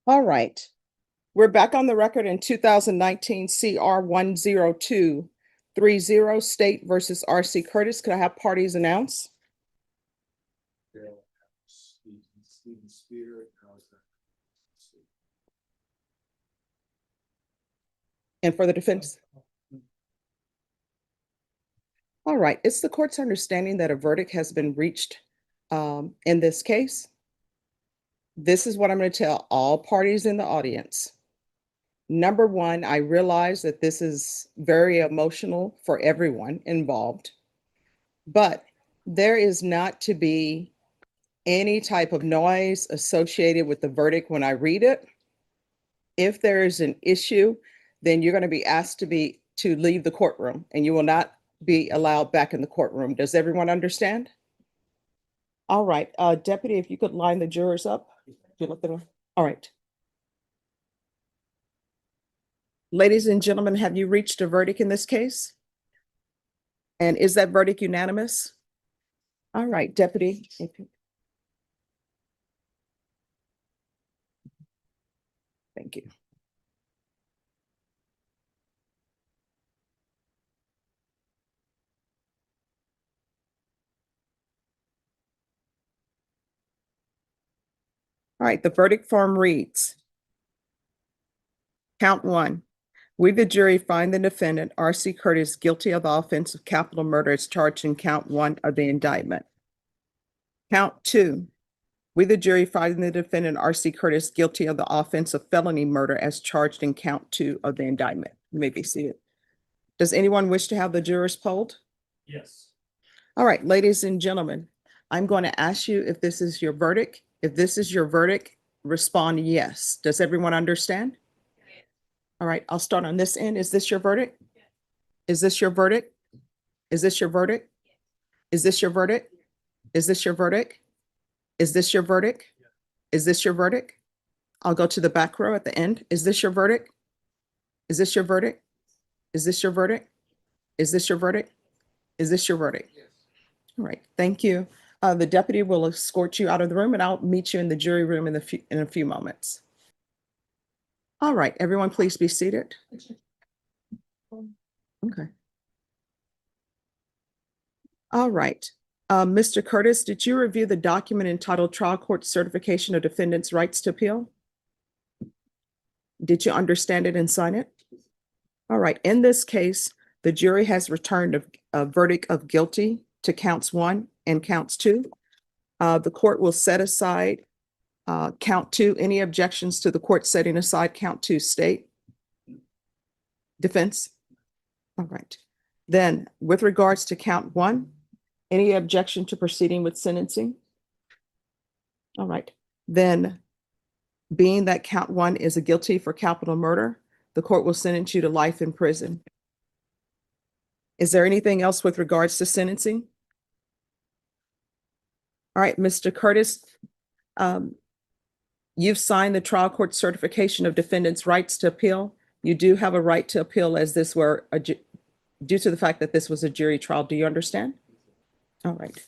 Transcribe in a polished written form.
All right. We're back on the record in 2019 CR 10230 State versus RC Curtis. Could I have parties announce? Steven Spear. And for the defense? All right. It's the court's understanding that a verdict has been reached in this case. This is what I'm going to tell all parties in the audience. Number one, I realize that this is very emotional for everyone involved, but there is not to be any type of noise associated with the verdict when I read it. If there is an issue, then you're going to be asked to leave the courtroom and you will not be allowed back in the courtroom. Does everyone understand? All right, Deputy, if you could line the jurors up. All right. Ladies and gentlemen, have you reached a verdict in this case? And is that verdict unanimous? All right, Deputy. Thank you. All right, the verdict form reads, count one, we, the jury, find the defendant, R.C. Curtis, guilty of the offense of capital murder as charged in count one of the indictment. Count two, we, the jury, find the defendant, R.C. Curtis, guilty of the offense of felony murder as charged in count two of the indictment. You may be seated. Does anyone wish to have the jurors polled? Yes. All right, ladies and gentlemen, I'm going to ask you if this is your verdict. If this is your verdict, respond yes. Does everyone understand? All right, I'll start on this end. Is this your verdict? Is this your verdict? Is this your verdict? Is this your verdict? Is this your verdict? Is this your verdict? Is this your verdict? I'll go to the back row at the end. Is this your verdict? Is this your verdict? Is this your verdict? Is this your verdict? Is this your verdict? Yes. All right, thank you. The deputy will escort you out of the room and I'll meet you in the jury room in a few moments. All right, everyone, please be seated. Okay. All right. Mr. Curtis, did you review the document entitled Trial Court Certification of Defendant's Rights to Appeal? Did you understand it and sign it? All right. In this case, the jury has returned a verdict of guilty to counts one and counts two. The court will set aside count two. Any objections to the court setting aside count two state? Defense? All right. Then with regards to count one, any objection to proceeding with sentencing? All right. Then being that count one is a guilty for capital murder, the court will sentence you to life in prison. Is there anything else with regards to sentencing? All right, Mr. Curtis, you've signed the trial court certification of defendant's rights to appeal. You do have a right to appeal as this were due to the fact that this was a jury trial. Do you understand? All right.